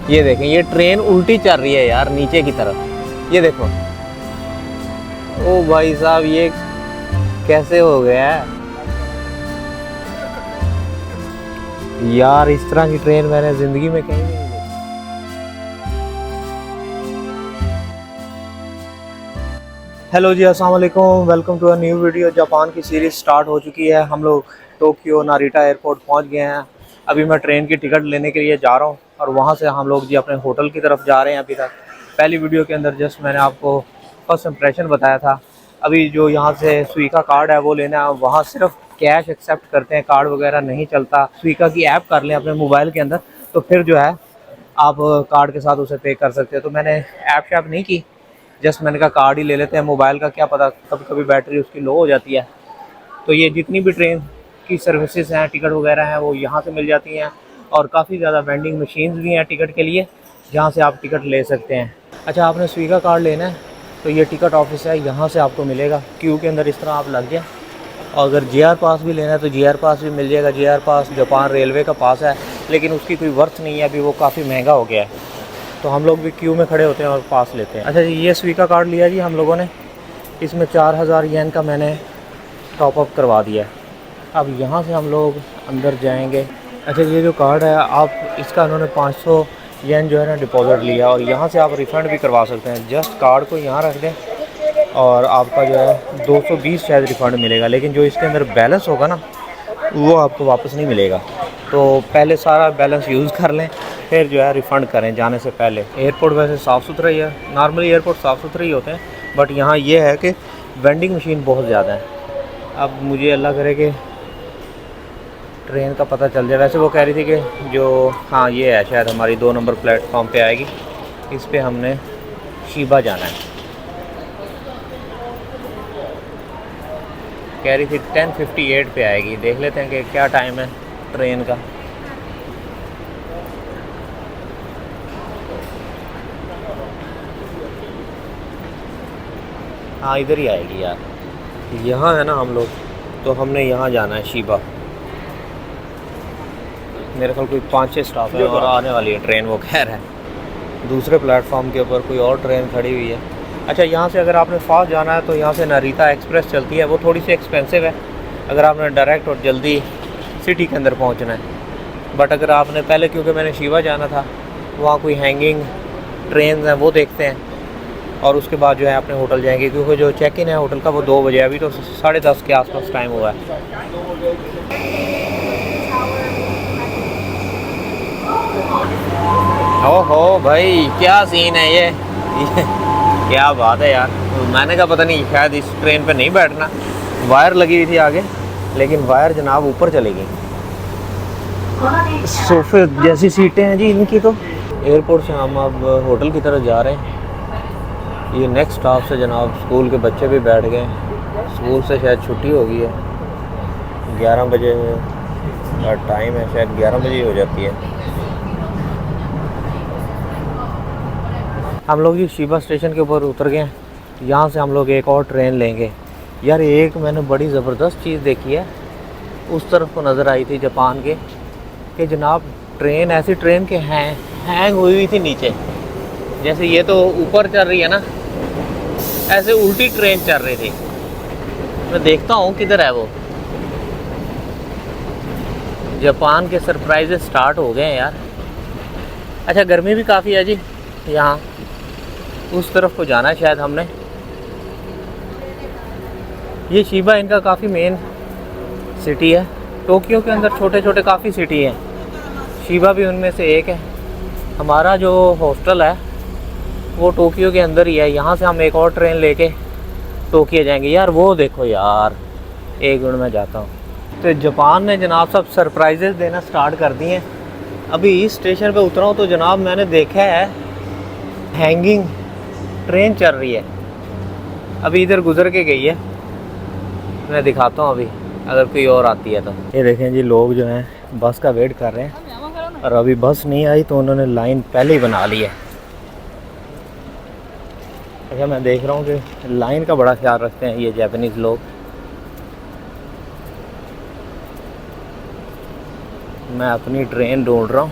ये देखें, ये ट्रेन उल्टी चल रही है यार नीचे की तरफ। ये देखो, ओ भाई साहब ये कैसे हो गया है यार। इस तरह की ट्रेन मैंने ज़िंदगी में कहीं नहीं देखी। हेलो जी, अस्सलाम वालेकुम, welcome to a new video. Japan की सीरीज़ स्टार्ट हो चुकी है। हम लोग टोक्यो नारिटा एयरपोर्ट पहुंच गए हैं। अभी मैं ट्रेन की टिकट लेने के लिए जा रहा हूं और वहां से हम लोग जी अपने होटल की तरफ जा रहे हैं। अभी तक पहली वीडियो के अंदर जस्ट मैंने आपको फर्स्ट इंप्रेशन बताया था। अभी जो यहाँ से स्वीका कार्ड है वो लेना है। वहाँ सिर्फ कैश एक्सेप्ट करते हैं, कार्ड वगैरह नहीं चलता। स्वीका की ऐप कर लें अपने मोबाइल के अंदर तो फिर जो है आप कार्ड के साथ उसे पे कर सकते हैं। तो मैंने ऐप शैप नहीं की, जस्ट मैंने कहा कार्ड ही ले लेते हैं। मोबाइल का क्या पता, कभी कभी बैटरी उसकी लो हो जाती है। तो ये जितनी भी ट्रेन की सर्विसेज हैं, टिकट वगैरह हैं, वो यहाँ से मिल जाती हैं। और काफ़ी ज़्यादा वेंडिंग मशीन्स भी हैं टिकट के लिए, जहाँ से आप टिकट ले सकते हैं। अच्छा, आपने स्वीका कार्ड लेना है तो ये टिकट ऑफिस है, यहाँ से आपको मिलेगा। क्यू के अंदर इस तरह आप लग जाए। और अगर JR पास भी लेना है तो JR पास भी मिल जाएगा। JR पास जापान रेलवे का पास है, लेकिन उसकी कोई वर्थ नहीं है, अभी वो काफ़ी महंगा हो गया है। तो हम लोग भी क्यू में खड़े होते हैं और पास लेते हैं। अच्छा जी, ये स्वीका कार्ड लिया जी हम लोगों ने। इसमें 4000 येन का मैंने टॉप अप करवा दिया है। अब यहाँ से हम लोग अंदर जाएंगे। अच्छा, ये जो कार्ड है आप इसका उन्होंने 500 येन जो है ना डिपॉजिट लिया, और यहाँ से आप रिफ़ंड भी करवा सकते हैं। जस्ट कार्ड को यहाँ रख दें और आपका जो है 220 शायद रिफ़ंड मिलेगा, लेकिन जो इसके अंदर बैलेंस होगा ना वो आपको वापस नहीं मिलेगा। तो पहले सारा बैलेंस यूज़ कर लें, फिर जो है रिफ़ंड करें जाने से पहले। एयरपोर्ट वैसे साफ़ सुथरा ही है, नॉर्मली एयरपोर्ट साफ़ सुथरे ही होते हैं, बट यहाँ ये है कि वेंडिंग मशीन बहुत ज़्यादा है। अब मुझे अल्लाह करे कि ट्रेन का पता चल जाए। वैसे वो कह रही थी कि जो हाँ ये है शायद हमारी 2 नंबर प्लेटफॉर्म पे आएगी, इस पे हमने शीबा जाना है। कह रही थी 10:58 पे आएगी। देख लेते हैं कि क्या टाइम है ट्रेन का। हाँ इधर ही आएगी यार, यहाँ है ना हम लोग, तो हमने यहाँ जाना है शीबा। मेरे ख्याल कोई 5-6 स्टॉप है और आने वाली है ट्रेन, वो कह रहा है। दूसरे प्लेटफॉर्म के ऊपर कोई और ट्रेन खड़ी हुई है। अच्छा, यहाँ से अगर आपने फास्ट जाना है तो यहाँ से नारिता एक्सप्रेस चलती है, वो थोड़ी सी एक्सपेंसिव है अगर आपने डायरेक्ट और जल्दी सिटी के अंदर पहुँचना है। बट अगर आपने पहले, क्योंकि मैंने शीबा जाना था, वहाँ कोई हैंगिंग ट्रेन है वो देखते हैं और उसके बाद जो है अपने होटल जाएंगे, क्योंकि जो चेक इन है होटल का वो 2 बजे, अभी तो 10:30 के आसपास टाइम हुआ है। ओहो भाई क्या सीन है ये क्या बात है यार। मैंने कहा पता नहीं शायद इस ट्रेन पे नहीं बैठना। वायर लगी हुई थी आगे, लेकिन वायर जनाब ऊपर चली गई। सोफे जैसी सीटें हैं जी इनकी। तो एयरपोर्ट से हम अब होटल की तरफ जा रहे हैं। ये नेक्स्ट स्टॉप से जनाब स्कूल के बच्चे भी बैठ गए। स्कूल से शायद छुट्टी हो गई है, 11 बजे का टाइम है, शायद 11 बजे हो जाती है। हम लोग ये शीबा स्टेशन के ऊपर उतर गए हैं। यहाँ से हम लोग एक और ट्रेन लेंगे। यार एक मैंने बड़ी ज़बरदस्त चीज़ देखी है, उस तरफ को नज़र आई थी जापान के, कि जनाब ट्रेन ऐसी ट्रेन के हैंग हुई थी नीचे। जैसे ये तो ऊपर चल रही है ना, ऐसे उल्टी ट्रेन चल रही थी। मैं देखता हूँ किधर है वो। जापान के सरप्राइजेस स्टार्ट हो गए हैं यार। अच्छा, गर्मी भी काफ़ी है जी यहाँ। उस तरफ को जाना है शायद हमने। ये शीबा इनका काफ़ी मेन सिटी है। टोक्यो के अंदर छोटे छोटे काफ़ी सिटी हैं, शीबा भी उनमें से एक है। हमारा जो हॉस्टल है वो टोक्यो के अंदर ही है। यहाँ से हम एक और ट्रेन लेके टोक्यो जाएंगे। यार वो देखो यार, एक मिनट में जाता हूँ। तो जापान ने जनाब सब सरप्राइजेस देना स्टार्ट कर दिए हैं। अभी इस स्टेशन पे उतरा हूँ तो जनाब मैंने देखा है हैंगिंग ट्रेन चल रही है। अभी इधर गुजर के गई है, मैं दिखाता हूँ अभी अगर कोई और आती है तो। ये देखें जी, लोग जो हैं बस का वेट कर रहे हैं, और अभी बस नहीं आई तो उन्होंने लाइन पहले ही बना ली है। अच्छा, मैं देख रहा हूँ कि लाइन का बड़ा ख्याल रखते हैं ये जापानीज़ लोग। मैं अपनी ट्रेन ढूंढ रहा हूँ।